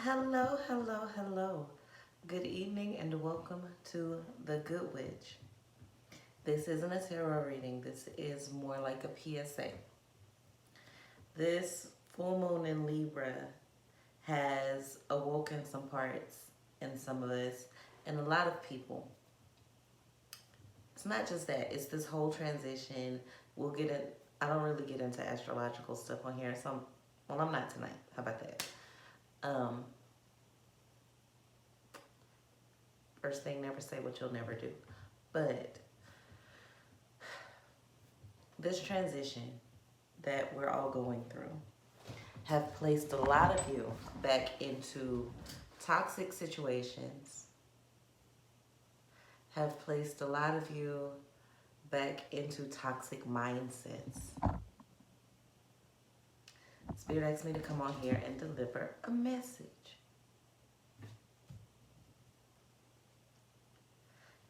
Hello, hello, hello. Good evening and welcome to The Good Witch. This isn't a tarot reading, this is more like a PSA. This full moon in Libra has awoken some parts in some of us and a lot of people. It's not just that, it's this whole transition. We'll get in, I don't really get into astrological stuff on here, so I'm not tonight. How about that? Um, First thing, never say what you'll never do. But this transition that we're all going through have placed a lot of you back into toxic situations, have placed a lot of you back into toxic mindsets. Spirit asked me to come on here and deliver a message.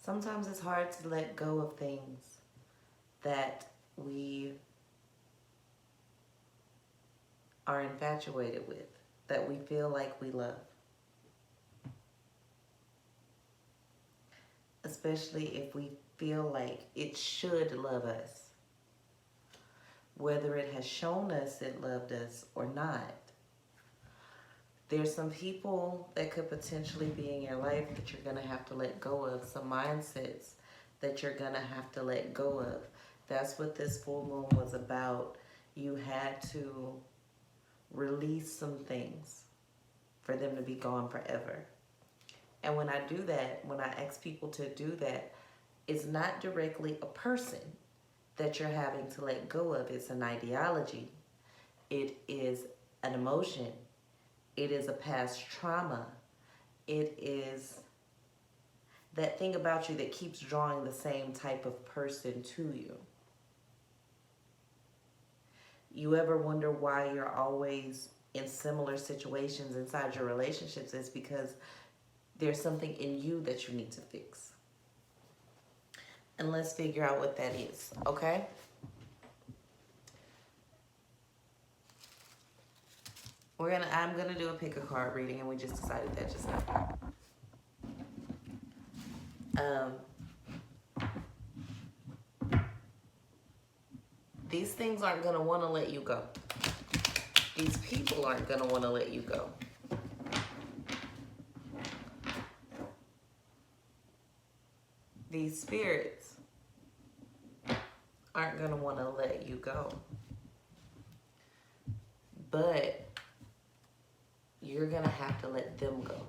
Sometimes it's hard to let go of things that we are infatuated with, that we feel like we love. Especially if we feel like it should love us. Whether it has shown us it loved us or not. There's some people that could potentially be in your life that you're going to have to let go of. Some mindsets that you're going to have to let go of. That's what this full moon was about. You had to release some things for them to be gone forever. And when I do that, when I ask people to do that, it's not directly a person that you're having to let go of. It's an ideology. It is an emotion. It is a past trauma. It is that thing about you that keeps drawing the same type of person to you. You ever wonder why you're always in similar situations inside your relationships? It's because there's something in you that you need to fix. And let's figure out what that is, okay? I'm gonna do a pick a card reading, and we just decided that just now. These things aren't gonna want to let you go. These people aren't gonna want to let you go. These spirits aren't gonna want to let you go. But you're gonna have to let them go.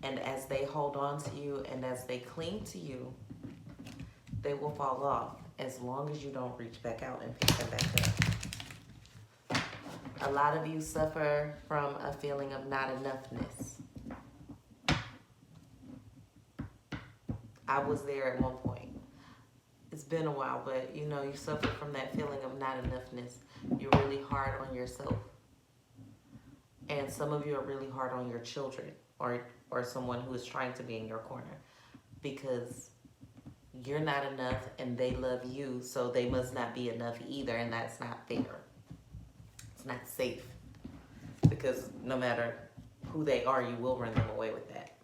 And as they hold on to you and as they cling to you, they will fall off as long as you don't reach back out and pick them back up. A lot of you suffer from a feeling of not enoughness. I was there at one point. It's been a while, but you know, you suffer from that feeling of not enoughness. You're really hard on yourself. And some of you are really hard on your children or someone who is trying to be in your corner because you're not enough and they love you, so they must not be enough either, and that's not fair. It's not safe because no matter who they are, you will run them away with that.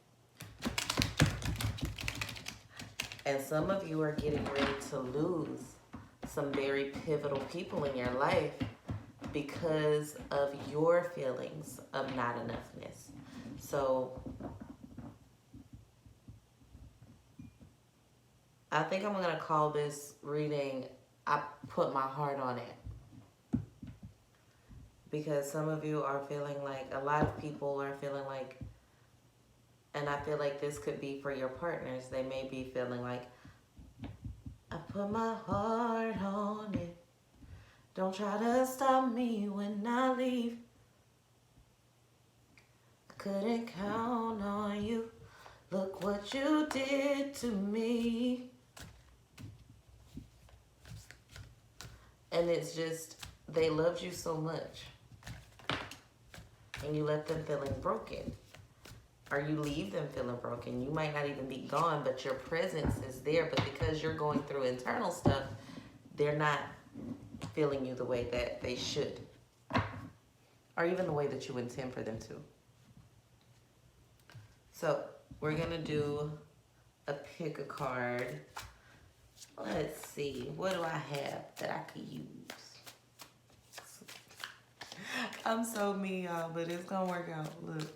And some of you are getting ready to lose some very pivotal people in your life because of your feelings of not enoughness. So I think I'm going to call this reading, I put my heart on it. Because some of you are feeling like, a lot of people are feeling like, and I feel like this could be for your partners. They may be feeling like, I put my heart on it. Don't try to stop me when I leave. Couldn't count on you. Look what you did to me. And it's just, they loved you so much. And you left them feeling broken. Or you leave them feeling broken. You might not even be gone, but your presence is there. But because you're going through internal stuff, they're not feeling you the way that they should. or even the way that you intend for them to. So we're gonna do a pick a card. Let's see, what do I have that I could use? I'm so mean, y'all, but it's gonna work out. Look.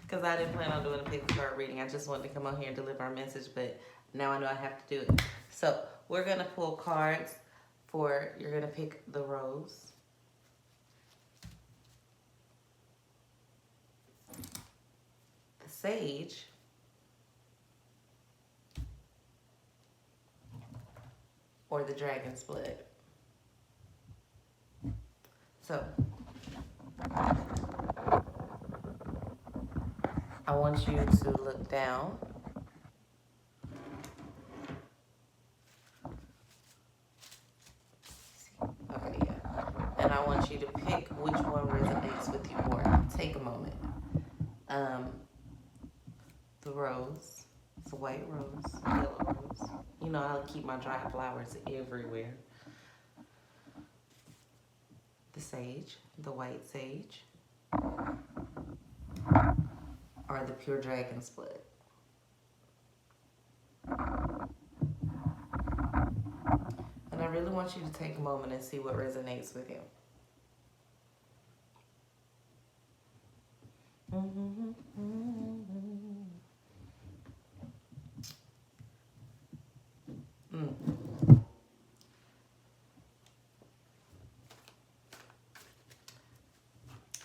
Because I didn't plan on doing a pick a card reading. I just wanted to come on here and deliver a message, but now I know I have to do it. So we're gonna pull cards for, you're gonna pick the rose, the sage, or the dragon's blood. So I want you to look down. Okay, yeah. And I want you to pick which one resonates with you more. Take a moment. The rose. It's a white rose, yellow rose. You know, I'll keep my dried flowers everywhere. The sage, the white sage, or the pure dragon's blood. And I really want you to take a moment and see what resonates with you.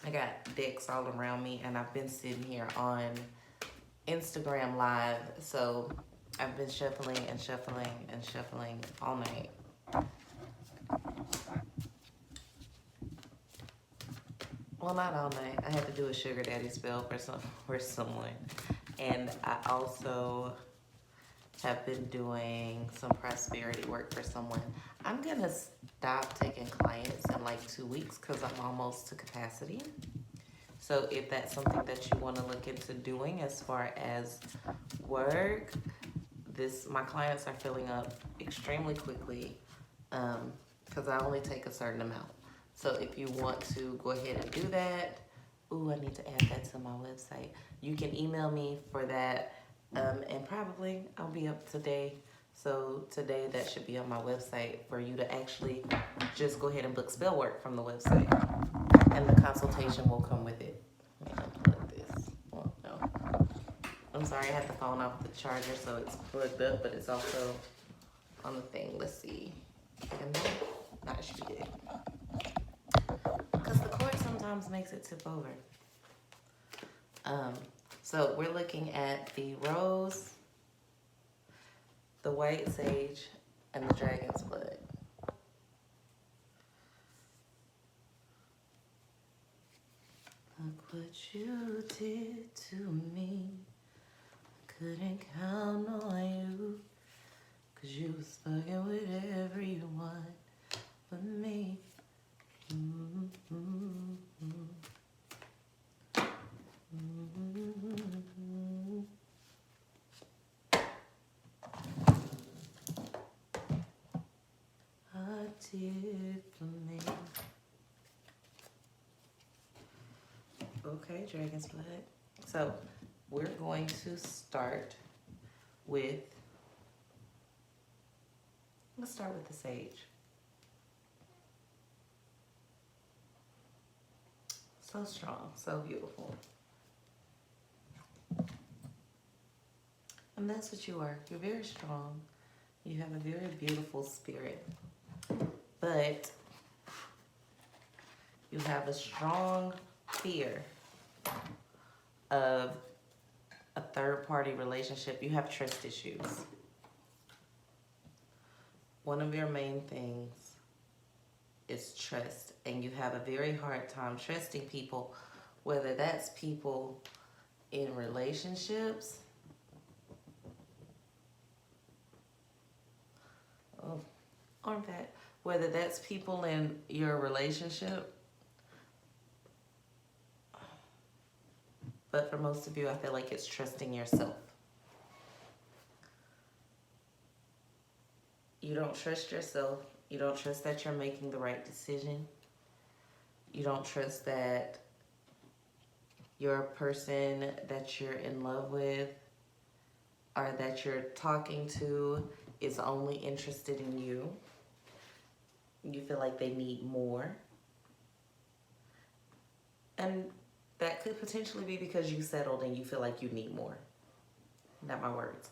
I got decks all around me, and I've been sitting here on Instagram Live, so I've been shuffling and shuffling and shuffling all night. Well, not all night. I had to do a sugar daddy spell for someone, and I also have been doing some prosperity work for someone. I'm gonna stop taking clients in like 2 weeks because I'm almost to capacity. So if that's something that you want to look into doing as far as work, my clients are filling up extremely quickly because I only take a certain amount. So if you want to go ahead and do that, ooh, I need to add that to my website. You can email me for that, and probably I'll be up today. So today that should be on my website for you to actually just go ahead and book spell work from the website. And the consultation will come with it. Let me unplug this. Well, no. I'm sorry, I had the phone off the charger, so it's plugged up, but it's also on the thing. Let's see. And that should be it. Because the cord sometimes makes it tip over. So we're looking at the rose, the white sage, and the dragon's blood. Look what you did to me. I couldn't count on you, 'cause you was fucking with everyone but me. I did for me. Okay, dragon's blood. So we're going to start with, let's start with the sage. So strong, so beautiful. And that's what you are. You're very strong. You have a very beautiful spirit. But you have a strong fear of a third-party relationship. You have trust issues. One of your main things is trust, and you have a very hard time trusting people, whether that's people in relationships, whether that's people in your relationship. But for most of you, I feel like it's trusting yourself. You don't trust yourself You don't trust that you're making the right decision. You don't trust that your person that you're in love with or that you're talking to is only interested in you. You feel like they need more. And that could potentially be because you settled and you feel like you need more. Not my words.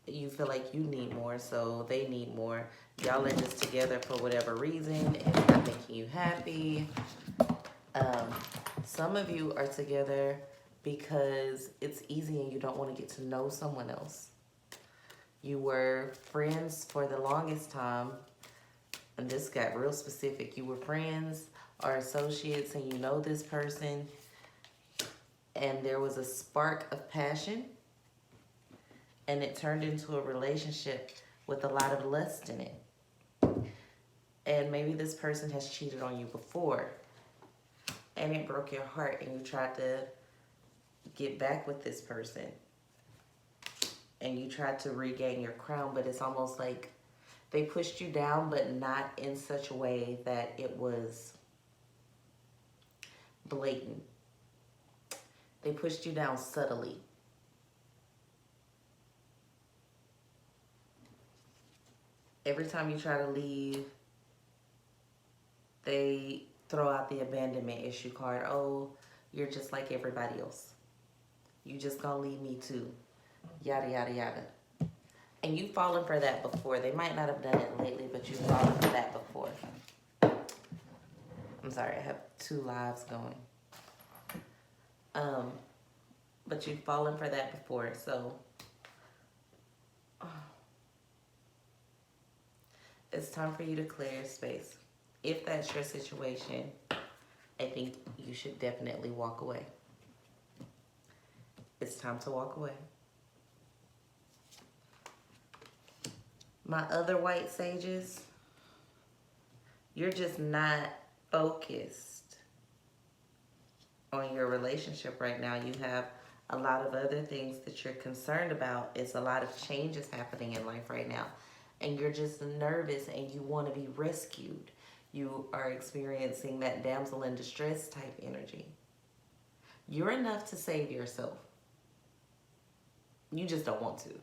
You feel like you need more, so they need more. Y'all are just together for whatever reason. It's not making you happy. Some of you are together because it's easy and you don't want to get to know someone else. You were friends for the longest time, and this got real specific. You were friends or associates and you know this person, and there was a spark of passion, and it turned into a relationship with a lot of lust in it. And maybe this person has cheated on you before, and it broke your heart, and you tried to get back with this person, and you tried to regain your crown, but it's almost like they pushed you down, but not in such a way that it was blatant. They pushed you down subtly. Every time you try to leave, they throw out the abandonment issue card. Oh, you're just like everybody else. You just gonna leave me too. Yada, yada, yada. And you've fallen for that before. They might not have done it lately, but you've fallen for that before. I'm sorry, I have 2 lives going. But you've fallen for that before, so it's time for you to clear your space. If that's your situation, I think you should definitely walk away. It's time to walk away. My other white sages, you're just not focused on your relationship right now. You have a lot of other things that you're concerned about. It's a lot of changes happening in life right now. And you're just nervous and you want to be rescued. You are experiencing that damsel in distress type energy. You're enough to save yourself. You just don't want to.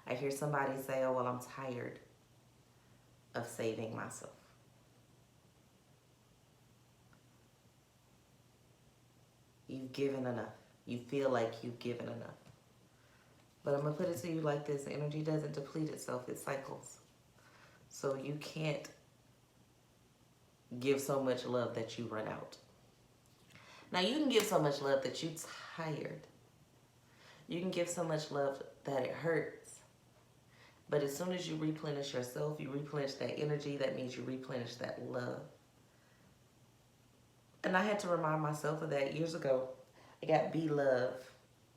I hear somebody say, oh, well, I'm tired of saving myself. You've given enough. You feel like you've given enough. But I'm going to put it to you like this. Energy doesn't deplete itself. It cycles. So you can't give so much love that you run out. Now, you can give so much love that you're tired. You can give so much love that it hurts. But as soon as you replenish yourself, you replenish that energy. That means you replenish that love. And I had to remind myself of that years ago. I got Be Love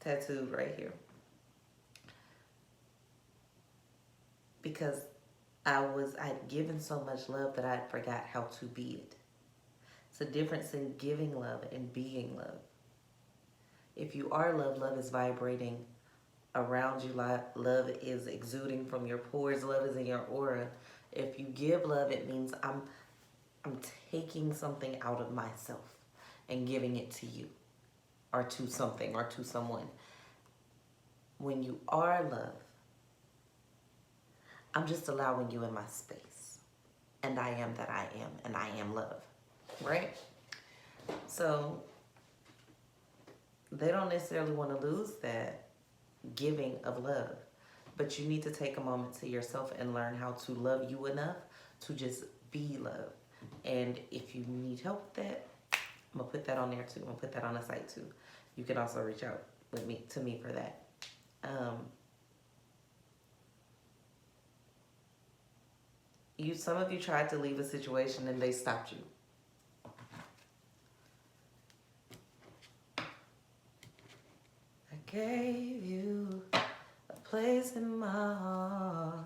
tattooed right here. Because I'd given so much love that I forgot how to be it. It's a difference in giving love and being love. If you are love, love is vibrating around you. Love is exuding from your pores. Love is in your aura. If you give love, it means I'm taking something out of myself and giving it to you or to something or to someone. When you are love, I'm just allowing you in my space. And I am that I am, and I am love, right? So they don't necessarily want to lose that giving of love, but you need to take a moment to yourself and learn how to love you enough to just be love. And if you need help with that, I'm gonna put that on there too. I'm gonna put that on the site too. You can also reach out to me for that. Some of you tried to leave a situation and they stopped you. I gave you a place in my heart,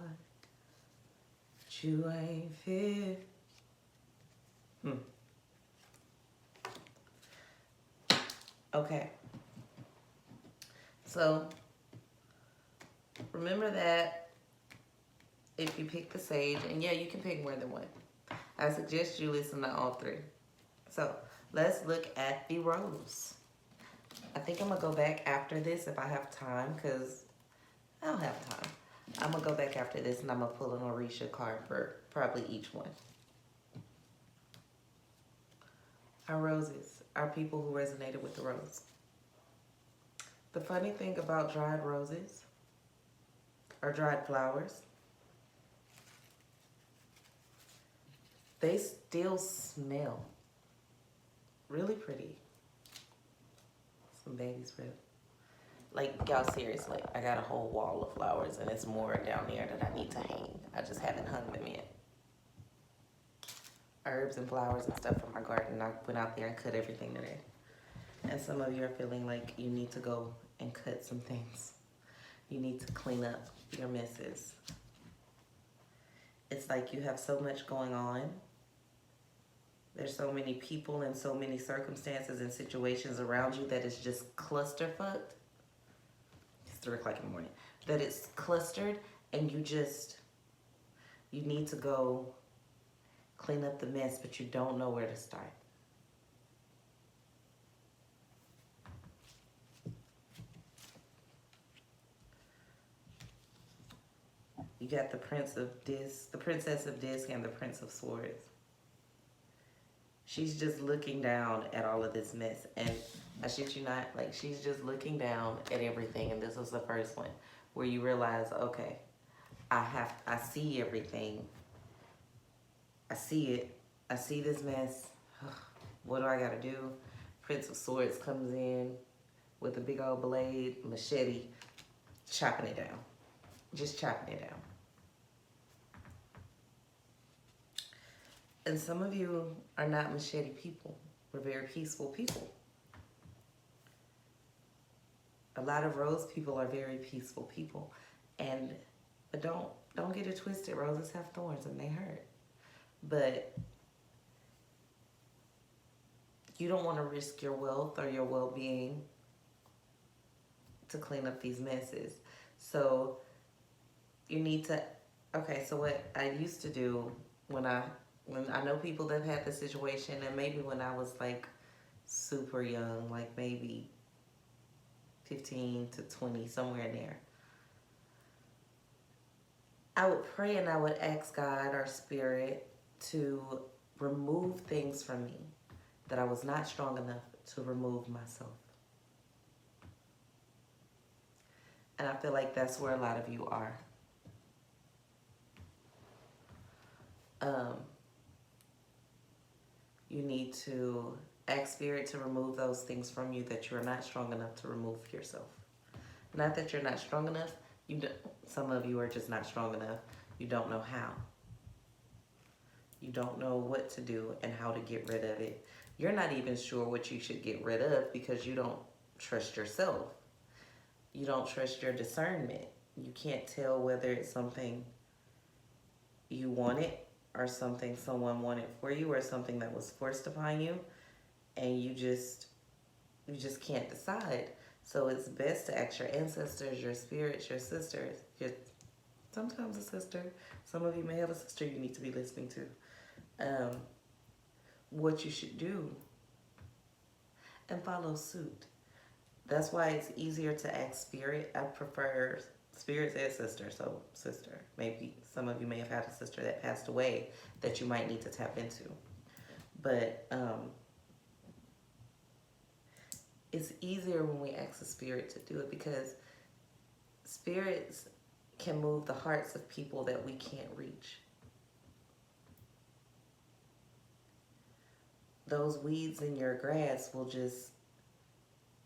but you ain't fit. Okay. So remember that if you pick the sage, and yeah, you can pick more than one. I suggest you listen to all three. So let's look at the rose. I think I'm gonna go back after this if I have time, because I don't have time. I'm gonna go back after this and I'm gonna pull an Orisha card for probably each one. Our roses are people who resonated with the rose. The funny thing about dried roses or dried flowers, they still smell really pretty. Some babies really. Like, y'all, seriously, I got a whole wall of flowers and it's more down there that I need to hang. I just haven't hung them yet. Herbs and flowers and stuff from my garden. I went out there and cut everything today. And some of you are feeling like you need to go and cut some things. You need to clean up your messes. It's like you have so much going on. There's so many people and so many circumstances and situations around you that is just clusterfucked. It's 3 o'clock in the morning. That it's clustered and you need to go clean up the mess, but you don't know where to start. You got the Princess of Disc, and the Prince of Swords. She's just looking down at all of this mess, and I shit you not, like, she's just looking down at everything, and this was the first one where you realize, okay, I see everything. I see it. I see this mess. What do I gotta do? Prince of Swords comes in with a big old blade, machete, chopping it down. Just chopping it down. And some of you are not machete people. We're very peaceful people. A lot of rose people are very peaceful people. But don't get it twisted. Roses have thorns and they hurt. But you don't want to risk your wealth or your well-being to clean up these messes. So you need to, okay, so what I used to do when I know people that had this situation, and maybe when I was like super young, like maybe 15 to 20, somewhere in there, I would pray and I would ask God or Spirit to remove things from me that I was not strong enough to remove myself. And I feel like that's where a lot of you are. You need to ask Spirit to remove those things from you that you're not strong enough to remove yourself. Not that you're not strong enough. Some of you are just not strong enough. You don't know how. You don't know what to do and how to get rid of it. You're not even sure what you should get rid of because you don't trust yourself. You don't trust your discernment. You can't tell whether it's something you wanted or something someone wanted for you or something that was forced upon you, and you just can't decide. So it's best to ask your ancestors, your spirits, your sisters, sometimes a sister. Some of you may have a sister you need to be listening to. What you should do and follow suit. That's why it's easier to ask Spirit. I prefer Spirit and sister, so sister. Maybe some of you may have had a sister that passed away that you might need to tap into. But it's easier when we ask the Spirit to do it because spirits can move the hearts of people that we can't reach. Those weeds in your grass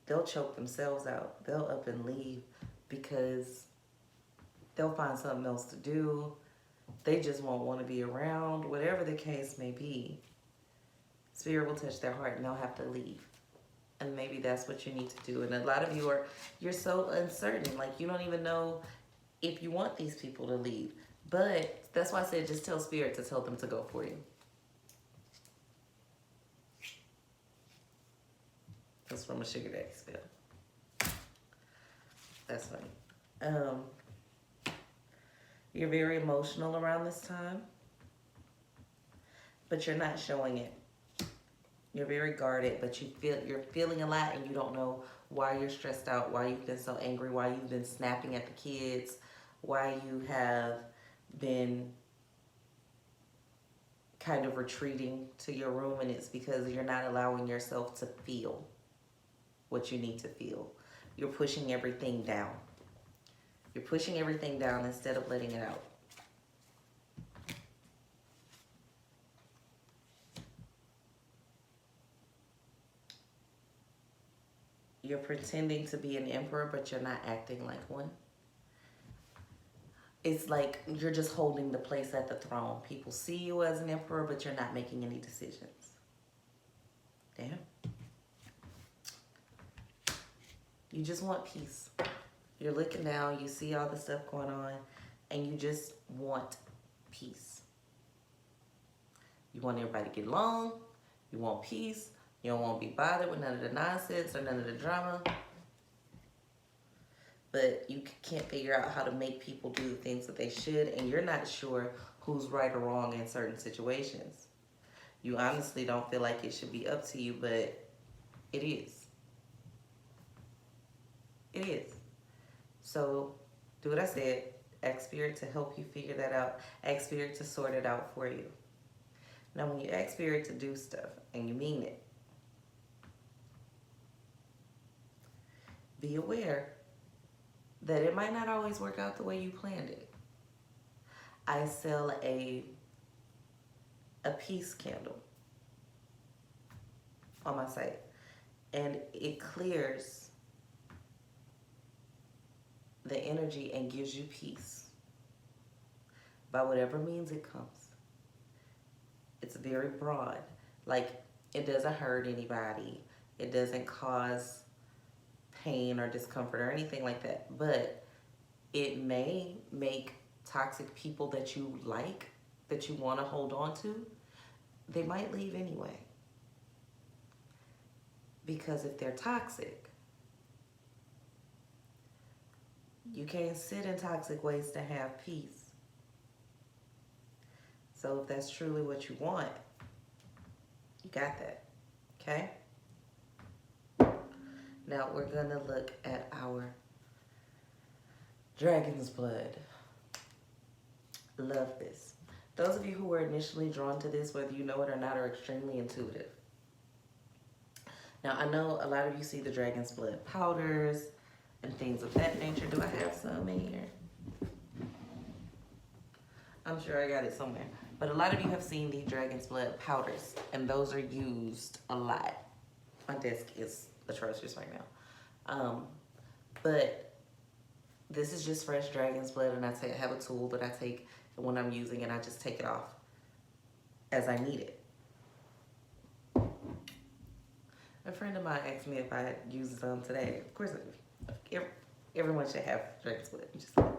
they'll choke themselves out. They'll up and leave because they'll find something else to do. They just won't want to be around, whatever the case may be. Spirit will touch their heart and they'll have to leave. And maybe that's what you need to do. And a lot of you you're so uncertain. Like you don't even know if you want these people to leave. But that's why I said just tell Spirit to tell them to go for you. That's from a sugar daddy spell. That's funny. You're very emotional around this time, but you're not showing it. You're very guarded, but you're feeling a lot and you don't know why you're stressed out, why you've been so angry, why you've been snapping at the kids, why you have been kind of retreating to your room, and it's because you're not allowing yourself to feel what you need to feel. You're pushing everything down. You're pushing everything down instead of letting it out. You're pretending to be an emperor, but you're not acting like one. It's like you're just holding the place at the throne. People see you as an emperor, but you're not making any decisions. Damn. You just want peace. You're looking down, you see all the stuff going on, and you just want peace. You want everybody to get along. You want peace. You don't want to be bothered with none of the nonsense or none of the drama. But you can't figure out how to make people do the things that they should, and you're not sure who's right or wrong in certain situations. You honestly don't feel like it should be up to you, but it is. It is. So do what I said. Ask Spirit to help you figure that out. Ask Spirit to sort it out for you. Now, when you ask Spirit to do stuff and you mean it, be aware that it might not always work out the way you planned it. I sell a peace candle on my site, and it clears the energy and gives you peace by whatever means it comes. It's very broad. Like, it doesn't hurt anybody. It doesn't cause pain or discomfort or anything like that. But it may make toxic people that you like, that you want to hold on to, they might leave anyway. Because if they're toxic, you can't sit in toxic ways to have peace. So if that's truly what you want, you got that, okay? Now we're gonna look at our dragon's blood. Love this. Those of you who were initially drawn to this, whether you know it or not, are extremely intuitive. Now I know a lot of you see the dragon's blood powders and things of that nature. Do I have some in here? I'm sure I got it somewhere. But a lot of you have seen the dragon's blood powders, and those are used a lot. My desk is atrocious right now. But this is just fresh dragon's blood, and I have a tool that I take when I'm using it. I just take it off as I need it. A friend of mine asked me if I had used some today. Of course I do. Everyone should have dragon's blood. Just love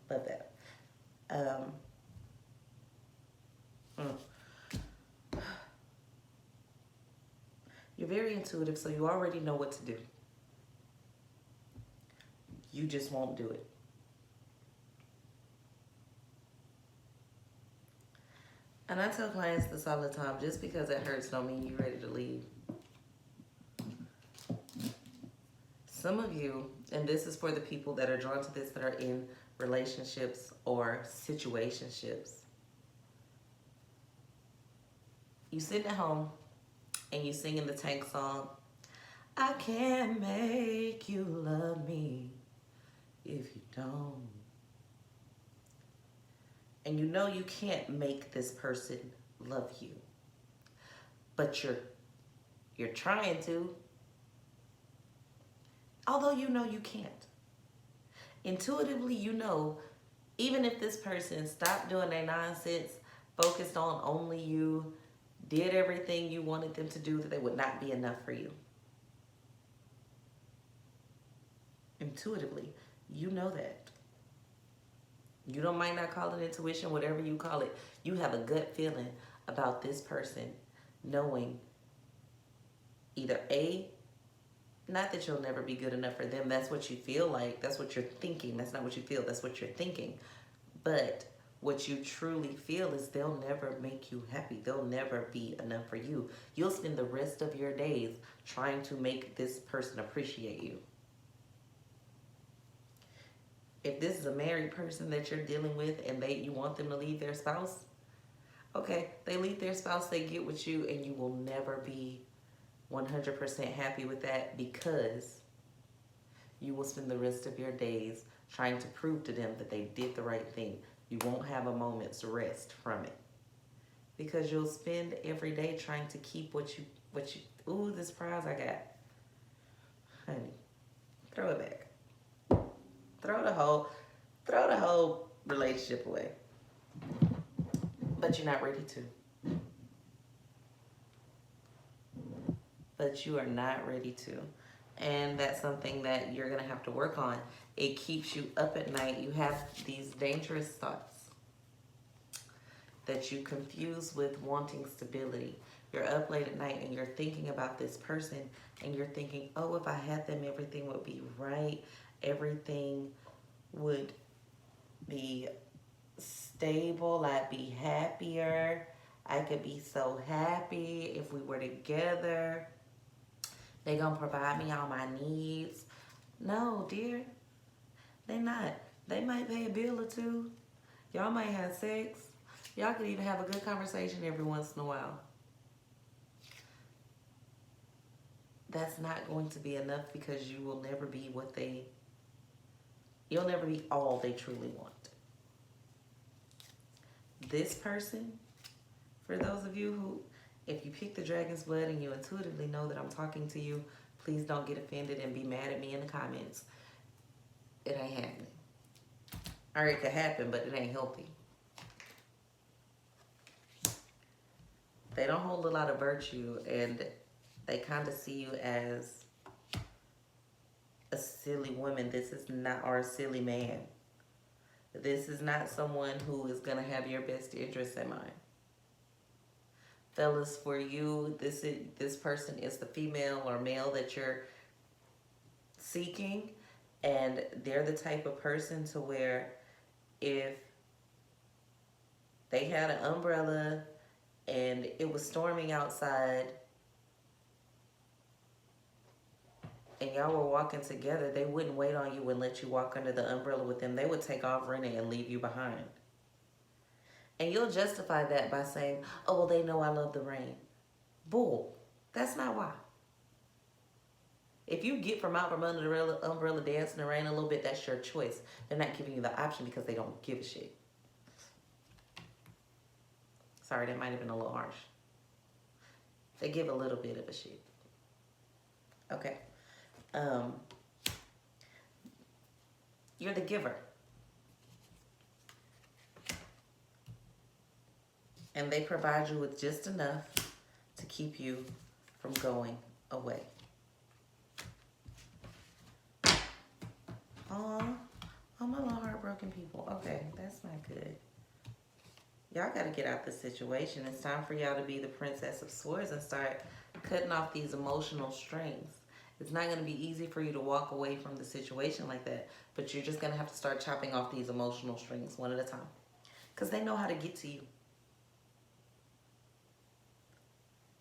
that. You're very intuitive, so you already know what to do. You just won't do it. And I tell clients this all the time, just because it hurts don't mean you're ready to leave. Some of you, and this is for the people that are drawn to this, that are in relationships or situationships. You sitting at home and you singing the Tank song, I can't make you love me if you don't. And you know you can't make this person love you, but you're trying to, although you know you can't. Intuitively, you know, even if this person stopped doing their nonsense, focused on only you, did everything you wanted them to do, that they would not be enough for you. Intuitively, you know that. You might not call it intuition, whatever you call it. You have a gut feeling about this person, knowing either A, not that you'll never be good enough for them. That's what you feel like. That's what you're thinking. That's not what you feel. That's what you're thinking. But what you truly feel is they'll never make you happy. They'll never be enough for you. You'll spend the rest of your days trying to make this person appreciate you. If this is a married person that you're dealing with and you want them to leave their spouse, okay, they leave their spouse, they get with you, and you will never be 100% happy with that, because you will spend the rest of your days trying to prove to them that they did the right thing. You won't have a moment's rest from it, because you'll spend every day trying to keep what you, ooh, this prize I got. Honey, throw it back. Throw the whole relationship away. But you're not ready to. But you are not ready to. And that's something that you're going to have to work on. It keeps you up at night. You have these dangerous thoughts that you confuse with wanting stability. You're up late at night and you're thinking about this person, and you're thinking, oh, if I had them, everything would be right. Everything would be stable. I'd be happier. I could be so happy if we were together. They're going to provide me all my needs. No, dear. They not. They might pay a bill or two. Y'all might have sex. Y'all could even have a good conversation every once in a while. That's not going to be enough, because you will never be you'll never be all they truly want. This person, for those of you who, if you pick the dragon's blood and you intuitively know that I'm talking to you, please don't get offended and be mad at me in the comments. It ain't happening. Or it could happen, but it ain't healthy. They don't hold a lot of virtue, and they kind of see you as a silly woman. This is not, or a silly man. This is not someone who is going to have your best interests in mind. Fellas, for you, this person is the female or male that you're seeking, and they're the type of person to where if they had an umbrella and it was storming outside and y'all were walking together, they wouldn't wait on you and let you walk under the umbrella with them. They would take off running and leave you behind. And you'll justify that by saying, oh, well, they know I love the rain. Bull. That's not why. If you get from out from under the umbrella dancing in the rain a little bit, that's your choice. They're not giving you the option because they don't give a shit. Sorry, that might have been a little harsh. They give a little bit of a shit. Okay. You're the giver. And they provide you with just enough to keep you from going away. Oh, my little heartbroken people. Okay, that's not good. Y'all got to get out this situation. It's time for y'all to be the Princess of Swords and start cutting off these emotional strings. It's not going to be easy for you to walk away from the situation like that, but you're just going to have to start chopping off these emotional strings one at a time, because they know how to get to you.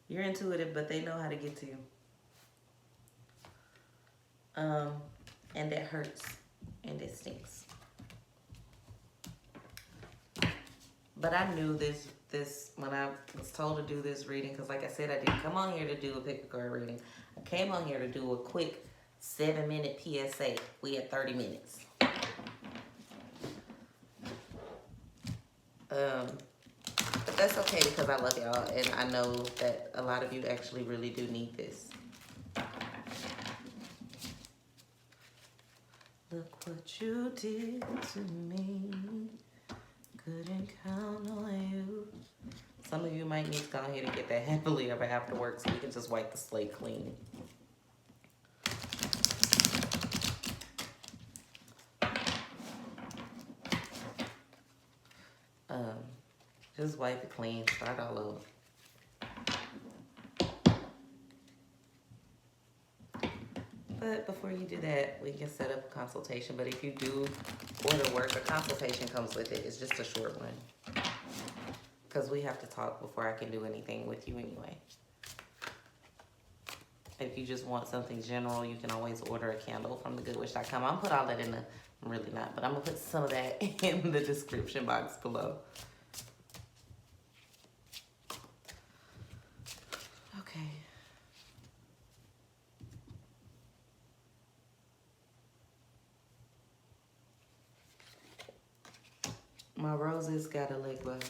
You're intuitive, but they know how to get to you. And it hurts, and it stinks. But I knew this when I was told to do this reading, because like I said, I didn't come on here to do a pick a card reading. I came on here to do a quick 7-minute PSA. We had 30 minutes. But that's okay, because I love y'all, and I know that a lot of you actually really do need this. Look what you did to me. Couldn't count on you. Some of you might need to go ahead and get that happily ever after work so we can just wipe the slate clean. Just wipe it clean, start all over. But before you do that, we can set up a consultation. But if you do order work, a consultation comes with it. It's just a short one. Because we have to talk before I can do anything with you anyway. If you just want something general, you can always order a candle from thgoodwitch.com. I'm going to put all that in the... I'm really not, but I'm going to put some of that in the description box below. Okay. My roses got a ligma.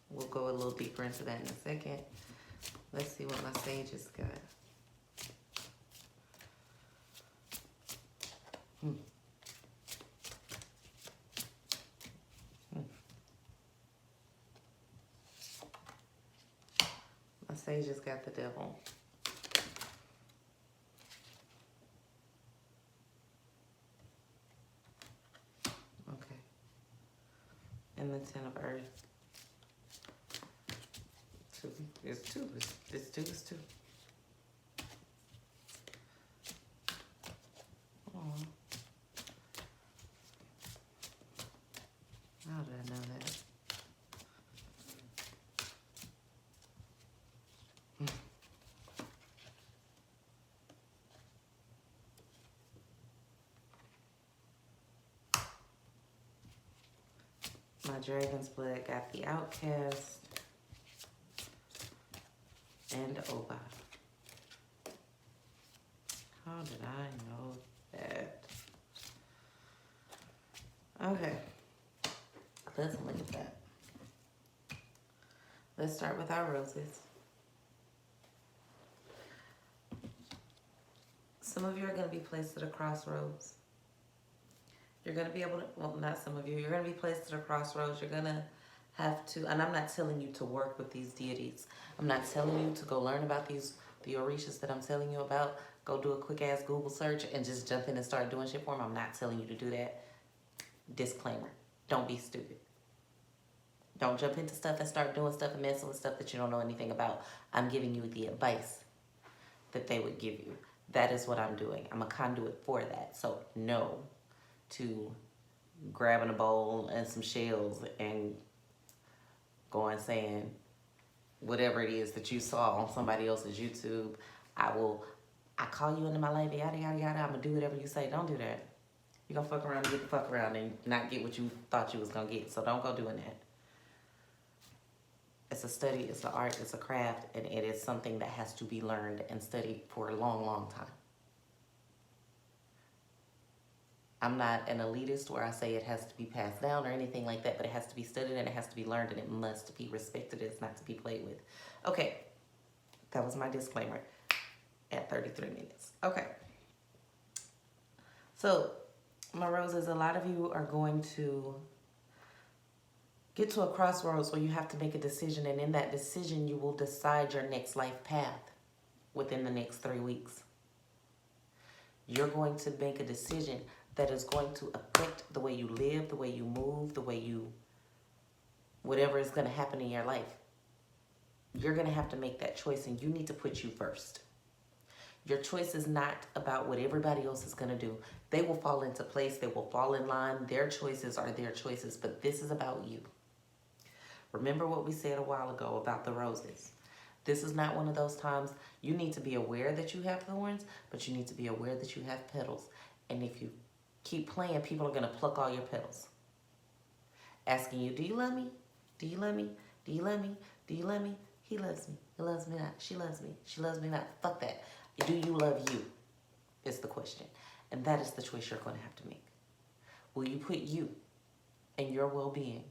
We'll go a little deeper into that in a second. Let's see what my sages got. My sages got the devil. Okay. And the Ten of Earth. Two. It's two. It's two. It's two. Aww. How did I know that? My Dragon's Blood got the Outcast and Oba. How did I know that? Okay, let's look at that. Let's start with our roses. Some of you are going to be placed at a crossroads. You're going to be able to, well, not some of you, you're going to be placed at a crossroads. You're going to have to, and I'm not telling you to work with these deities. I'm not telling you to go learn about the orishas that I'm telling you about. Go do a quick ass Google search and just jump in and start doing shit for them. I'm not telling you to do that. Disclaimer, don't be stupid. Don't jump into stuff and start doing stuff and messing with stuff that you don't know anything about. I'm giving you the advice that they would give you. That is what I'm doing. I'm a conduit for that. So no to grabbing a bowl and some shells and going saying whatever it is that you saw on somebody else's YouTube. I call you into my life, yada, yada, yada. I'm going to do whatever you say. Don't do that. You're going to fuck around and get the fuck around and not get what you thought you was going to get. So don't go doing that. It's a study, it's an art, it's a craft, and it is something that has to be learned and studied for a long, long time. I'm not an elitist where I say it has to be passed down or anything like that, but it has to be studied and it has to be learned and it must be respected. It's not to be played with. Okay, that was my disclaimer at 33 minutes. Okay. So, my roses, a lot of you are going to get to a crossroads where you have to make a decision, and in that decision, you will decide your next life path within the next 3 weeks. You're going to make a decision that is going to affect the way you live, the way you move, the way you, whatever is going to happen in your life. You're going to have to make that choice, and you need to put you first. Your choice is not about what everybody else is going to do. They will fall into place. They will fall in line. Their choices are their choices, but this is about you. Remember what we said a while ago about the roses. This is not one of those times you need to be aware that you have thorns, but you need to be aware that you have petals. And if you keep playing, people are going to pluck all your petals. Asking you, do you love me? Do you love me? Do you love me? Do you love me? He loves me. He loves me not. She loves me. She loves me not. Fuck that. Do you love you? Is the question. And that is the choice you're going to have to make. Will you put you and your well-being?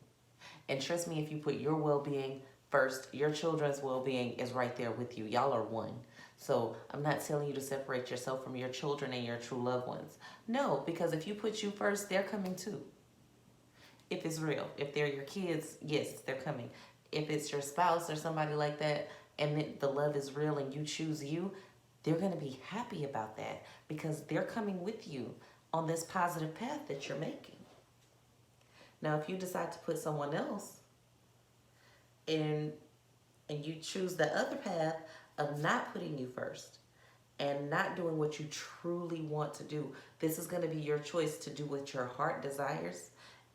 And trust me, if you put your well-being first, your children's well-being is right there with you. Y'all are one. So I'm not telling you to separate yourself from your children and your true loved ones. No, because if you put you first, they're coming too. If it's real. If they're your kids, yes, they're coming. If it's your spouse or somebody like that, and the love is real and you choose you, they're going to be happy about that because they're coming with you on this positive path that you're making. Now, if you decide to put someone else in and you choose the other path of not putting you first, and not doing what you truly want to do. This is going to be your choice to do what your heart desires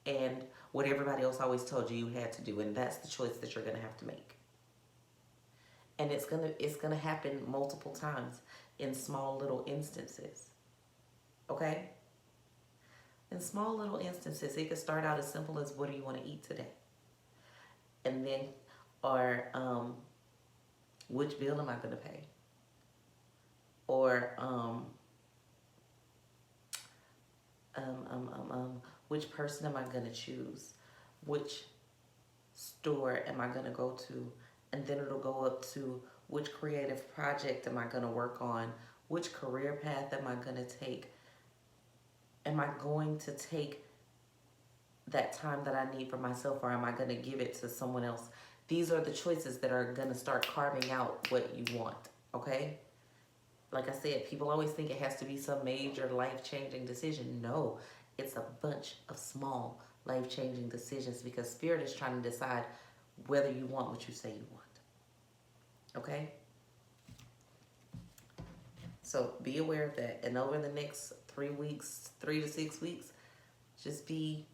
and what everybody else always told you you had to do. And that's the choice that you're going to have to make. And it's gonna happen multiple times in small little instances. Okay? In small little instances, it could start out as simple as, what do you want to eat today? And then, or which bill am I going to pay? Or which person am I going to choose? Which store am I going to go to? And then it'll go up to, which creative project am I going to work on? Which career path am I going to take? Am I going to take that time that I need for myself, or am I going to give it to someone else? These are the choices that are going to start carving out what you want, okay? Like I said, people always think it has to be some major life-changing decision. No, it's a bunch of small life-changing decisions, because Spirit is trying to decide whether you want what you say you want, okay? So be aware of that. And over the next 3 weeks, 3 to 6 weeks, just be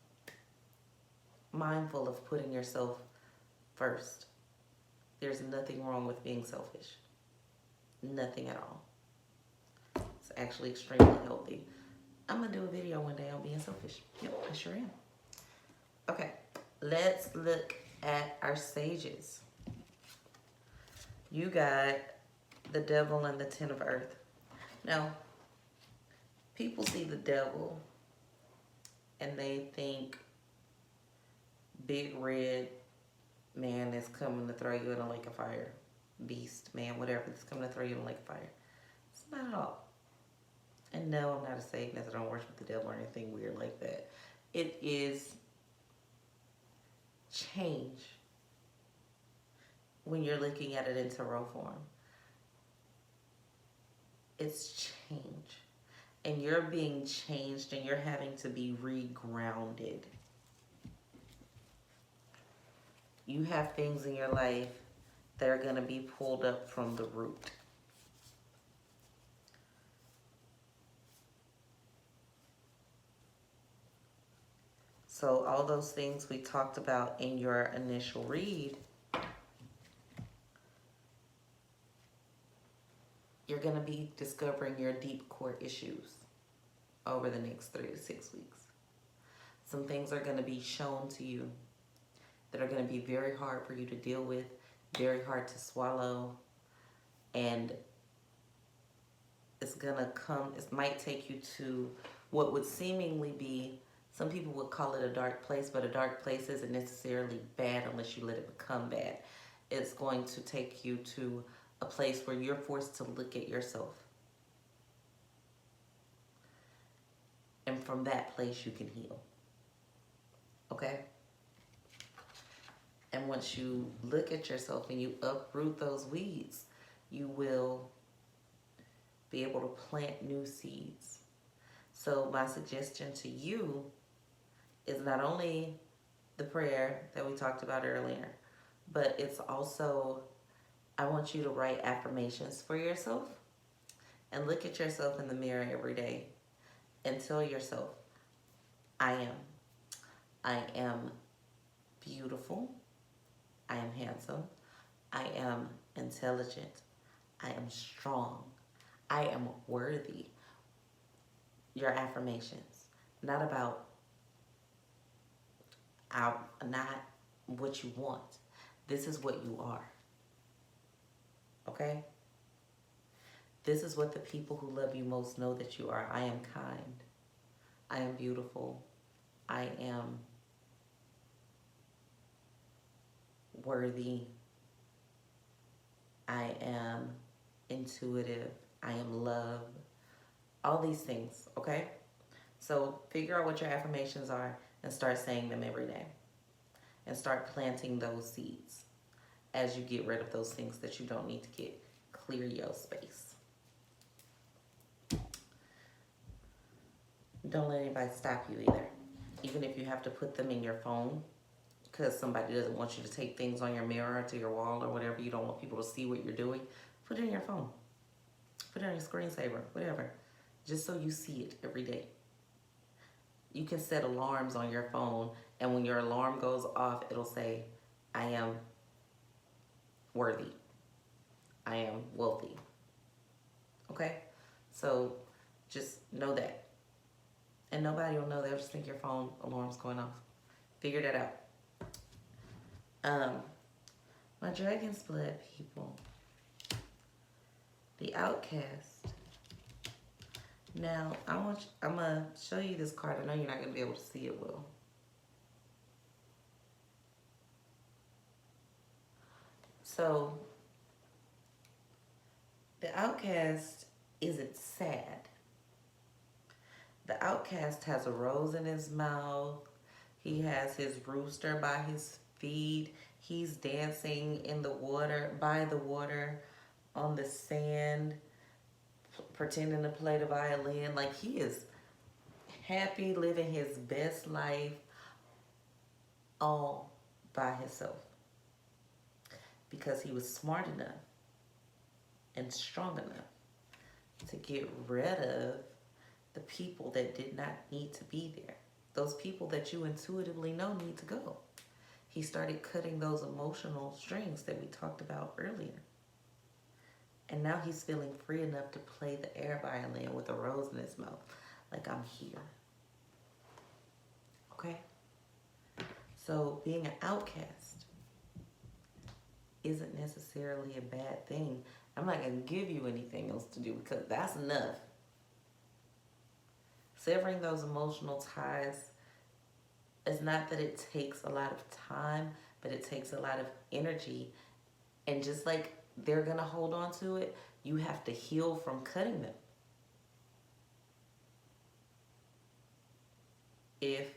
mindful of putting yourself first. There's nothing wrong with being selfish. Nothing at all. It's actually extremely healthy. I'm going to do a video one day on being selfish. Yep, I sure am. Okay, let's look at our sages. You got the Devil and the Ten of Earth. Now, people see the Devil and they think big red man that's coming to throw you in a lake of fire. Beast, man, whatever, that's coming to throw you in a lake of fire. It's not at all. And no, I'm not a Satanist. I don't worship the devil or anything weird like that. It is change when you're looking at it in tarot form. It's change. And you're being changed and you're having to be regrounded. You have things in your life that are going to be pulled up from the root. So all those things we talked about in your initial read, you're going to be discovering your deep core issues over the next 3 to 6 weeks. Some things are going to be shown to you that are going to be very hard for you to deal with, very hard to swallow, and it's going to come, it might take you to what would seemingly be, some people would call it a dark place, but a dark place isn't necessarily bad unless you let it become bad. It's going to take you to a place where you're forced to look at yourself. And from that place, you can heal. Okay? And once you look at yourself and you uproot those weeds, you will be able to plant new seeds. So my suggestion to you is not only the prayer that we talked about earlier, but it's also, I want you to write affirmations for yourself and look at yourself in the mirror every day and tell yourself, I am beautiful, I am handsome, I am intelligent, I am strong, I am worthy. Your affirmations, not about not what you want. This is what you are. Okay? This is what the people who love you most know that you are. I am kind. I am beautiful. I am worthy. I am intuitive. I am love. All these things, okay? So figure out what your affirmations are and start saying them every day. And start planting those seeds as you get rid of those things that you don't need to get. Clear your space. Don't let anybody stop you either. Even if you have to put them in your phone because somebody doesn't want you to take things on your mirror or to your wall or whatever. You don't want people to see what you're doing. Put it in your phone. Put it on your screensaver, whatever. Just so you see it every day. You can set alarms on your phone, and when your alarm goes off, it'll say, I am worthy. I am wealthy. Okay? So just know that. And nobody will know. They'll just think your phone alarm's going off. Figure that out. My dragon's blood people. The outcast. Now, I'm going to show you this card. I know you're not going to be able to see it well. So, the outcast isn't sad. The outcast has a rose in his mouth. He has his rooster by his feet. He's dancing in the water, by the water, on the sand, pretending to play the violin. Like, he is happy, living his best life all by himself. Because he was smart enough and strong enough to get rid of the people that did not need to be there. Those people that you intuitively know need to go. He started cutting those emotional strings that we talked about earlier. And now he's feeling free enough to play the air violin with a rose in his mouth. Like, I'm here. Okay? So being an outcast isn't necessarily a bad thing. I'm not going to give you anything else to do because that's enough. Severing those emotional ties is not that it takes a lot of time, but it takes a lot of energy. And just like they're going to hold on to it, you have to heal from cutting them. If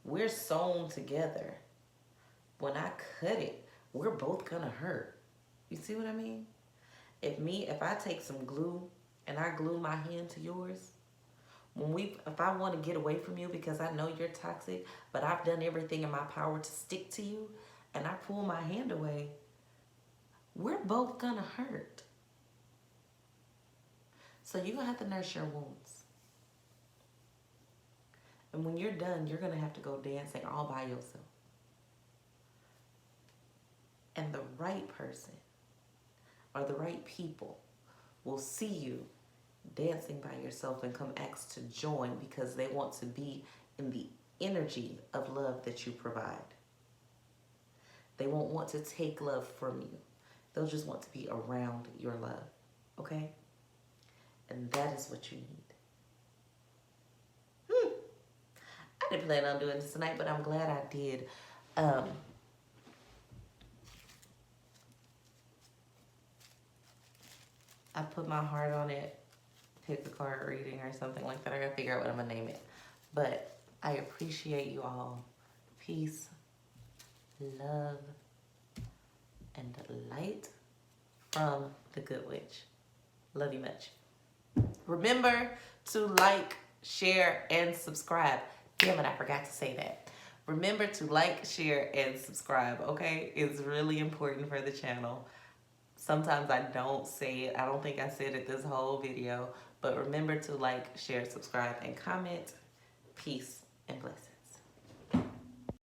we're sewn together, when I cut it, we're both going to hurt. You see what I mean? If I take some glue and I glue my hand to yours, if I want to get away from you because I know you're toxic, but I've done everything in my power to stick to you, and I pull my hand away, we're both gonna hurt. So you're gonna have to nurse your wounds. And when you're done, you're gonna have to go dancing all by yourself. And the right person or the right people will see you dancing by yourself and come ask to join because they want to be in the energy of love that you provide. They won't want to take love from you. They'll just want to be around your love, okay? And that is what you need. I didn't plan on doing this tonight, but I'm glad I did. I put my heart on it. Pick a card reading or something like that. I gotta figure out what I'm gonna name it. But I appreciate you all. Peace, love, and light from the Good Witch. Love you much. Remember to like, share, and subscribe. Damn it, I forgot to say that. Remember to like, share, and subscribe, okay? It's really important for the channel. Sometimes I don't say it. I don't think I said it this whole video. But remember to like, share, subscribe, and comment. Peace and blessings.